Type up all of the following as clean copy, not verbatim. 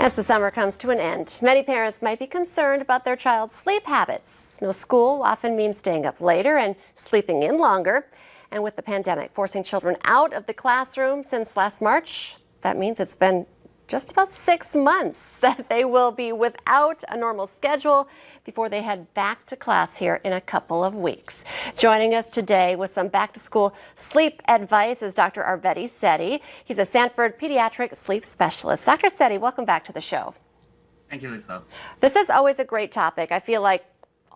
As the summer comes to an end, many parents might be concerned about their child's sleep habits. No school often means staying up later and sleeping in longer. And with the pandemic forcing children out of the classroom since last March, that means it's been just about 6 months that they will be without a normal schedule before they head back to class here in a couple of weeks. Joining us today with some back-to-school sleep advice is Dr. Arvetti Sethi. He's a Sanford pediatric sleep specialist. Dr. Sethi, welcome back to the show. Thank you, Lisa. This is always a great topic. I feel like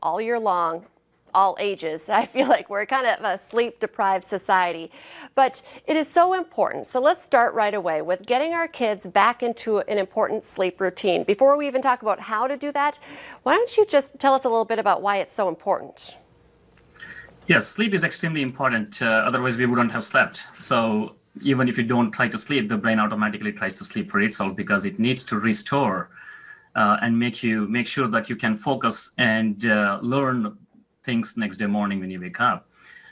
all year long, all ages, I feel like we're kind of a sleep-deprived society, but it is so important. So let's start right away with getting our kids back into an important sleep routine. Before we even talk about how to do that, why don't you just tell us a little bit about why it's so important? Yes, sleep is extremely important. Otherwise, we wouldn't have slept. So even if you don't try to sleep, the brain automatically tries to sleep for itself because it needs to restore and make sure that you can focus and learn things next day morning when you wake up.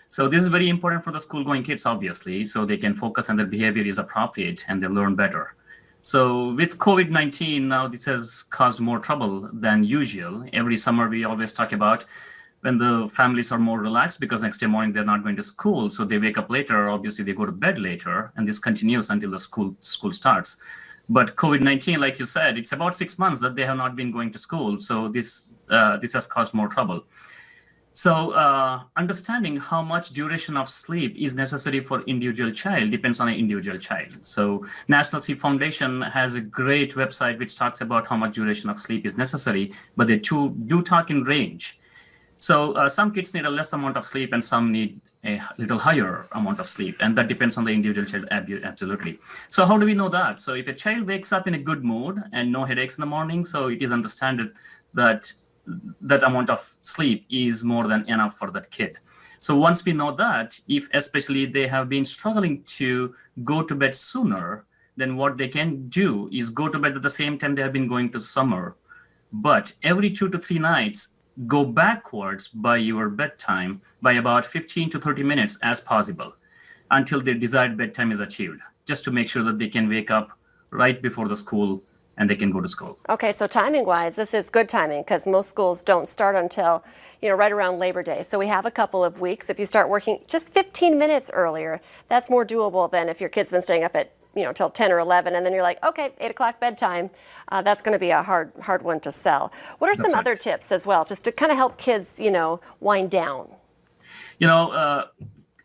So this is very important for the school-going kids, obviously, so they can focus and their behavior is appropriate and they learn better. So with COVID-19, now this has caused more trouble than usual. Every summer, we always talk about when the families are more relaxed because next day morning they're not going to school, so they wake up later, obviously they go to bed later, and this continues until the school starts. But COVID-19, like you said, it's about 6 months that they have not been going to school, so this has caused more trouble. So understanding how much duration of sleep is necessary for individual child depends on an individual child. So National Sleep Foundation has a great website which talks about how much duration of sleep is necessary, but they do talk in range. So some kids need a less amount of sleep and some need a little higher amount of sleep, and that depends on the individual child, absolutely. So how do we know that? So if a child wakes up in a good mood and no headaches in the morning, so it is understood that that amount of sleep is more than enough for that kid. So once we know that, if especially they have been struggling to go to bed sooner, then what they can do is go to bed at the same time they have been going to summer. But every 2 to 3 nights, go backwards by your bedtime by about 15 to 30 minutes as possible until their desired bedtime is achieved, just to make sure that they can wake up right before the school and they can go to school. Okay, so timing-wise, this is good timing because most schools don't start until, right around Labor Day. So we have a couple of weeks. If you start working just 15 minutes earlier, that's more doable than if your kid's been staying up at, till 10 or 11, and then you're like, okay, 8 o'clock bedtime. That's going to be a hard one to sell. What are some other tips as well, just to kind of help kids, wind down?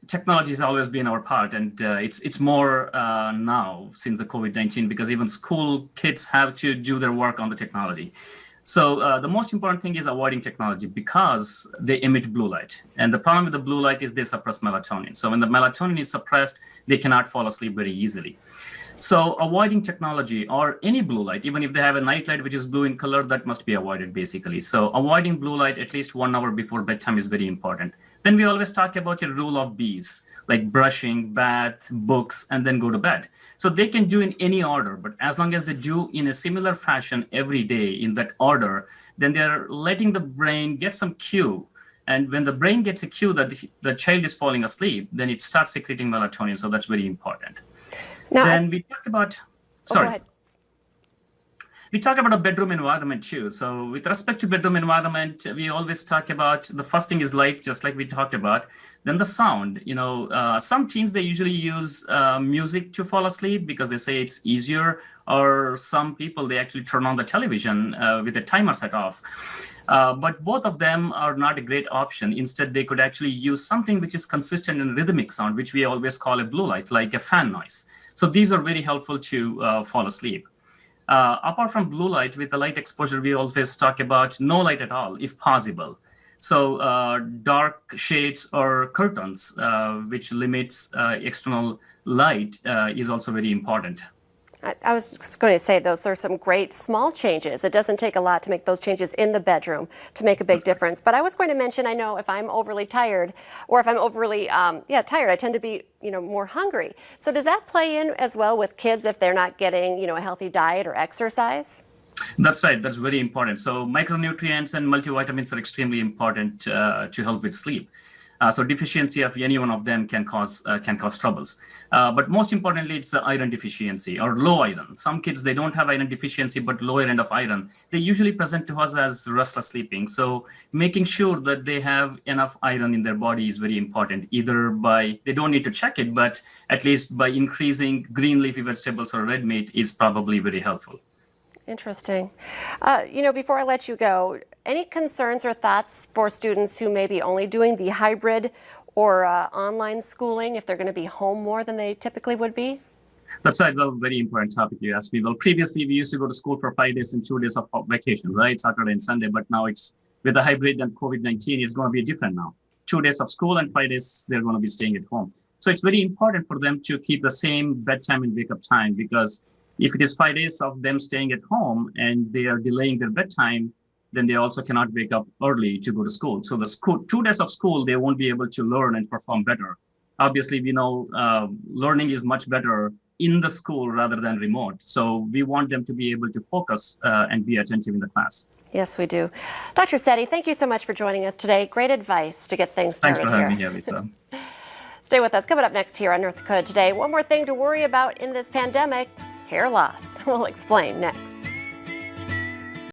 Technology has always been our part, and it's more now since the COVID-19 because even school kids have to do their work on the technology. So the most important thing is avoiding technology because they emit blue light. And the problem with the blue light is they suppress melatonin. So when the melatonin is suppressed, they cannot fall asleep very easily. So avoiding technology or any blue light, even if they have a night light which is blue in color, that must be avoided basically. So avoiding blue light at least 1 hour before bedtime is very important. Then we always talk about a rule of B's, like brushing, bath, books, and then go to bed. So they can do in any order, but as long as they do in a similar fashion every day in that order, then they're letting the brain get some cue. And when the brain gets a cue that the child is falling asleep, then it starts secreting melatonin. So that's very important. Now, then we talked about, go ahead. We talk about a bedroom environment too. So with respect to bedroom environment, we always talk about the first thing is light, just like we talked about. Then the sound, some teens, they usually use music to fall asleep because they say it's easier. Or some people, they actually turn on the television with a timer set off. But both of them are not a great option. Instead, they could actually use something which is consistent in rhythmic sound, which we always call a blue light, like a fan noise. So these are very helpful to fall asleep. Apart from blue light, with the light exposure, we always talk about no light at all, if possible. So dark shades or curtains, which limits external light, is also very important. I was just going to say those are some great small changes. It doesn't take a lot to make those changes in the bedroom to make a big difference. But I was going to mention, I know if I'm overly tired or if I'm overly tired, I tend to be more hungry. So does that play in as well with kids if they're not getting a healthy diet or exercise? That's right. That's very important. So micronutrients and multivitamins are extremely important to help with sleep. So deficiency of any one of them can cause troubles. But most importantly, it's the iron deficiency or low iron. Some kids, they don't have iron deficiency, but lower end of iron. They usually present to us as restless sleeping. So making sure that they have enough iron in their body is very important, either by, they don't need to check it, but at least by increasing green leafy vegetables or red meat is probably very helpful. Interesting. Before I let you go, any concerns or thoughts for students who may be only doing the hybrid or online schooling if they're going to be home more than they typically would be? That's a very important topic you asked me. Well, previously we used to go to school for 5 days and 2 days of vacation, right? Saturday and Sunday, but now it's with the hybrid and COVID-19, it's going to be different now. 2 days of school and 5 days they're going to be staying at home. So it's very important for them to keep the same bedtime and wake up time, because if it is 5 days of them staying at home and they are delaying their bedtime, then they also cannot wake up early to go to school. So the 2 days of school, they won't be able to learn and perform better. Obviously, we know learning is much better in the school rather than remote. So we want them to be able to focus and be attentive in the class. Yes, we do. Dr. Sethi, thank you so much for joining us today. Great advice to get things started. Thanks for having me here, Lisa. Stay with us. Coming up next here on North Dakota Today, one more thing to worry about in this pandemic, hair loss. We'll explain next.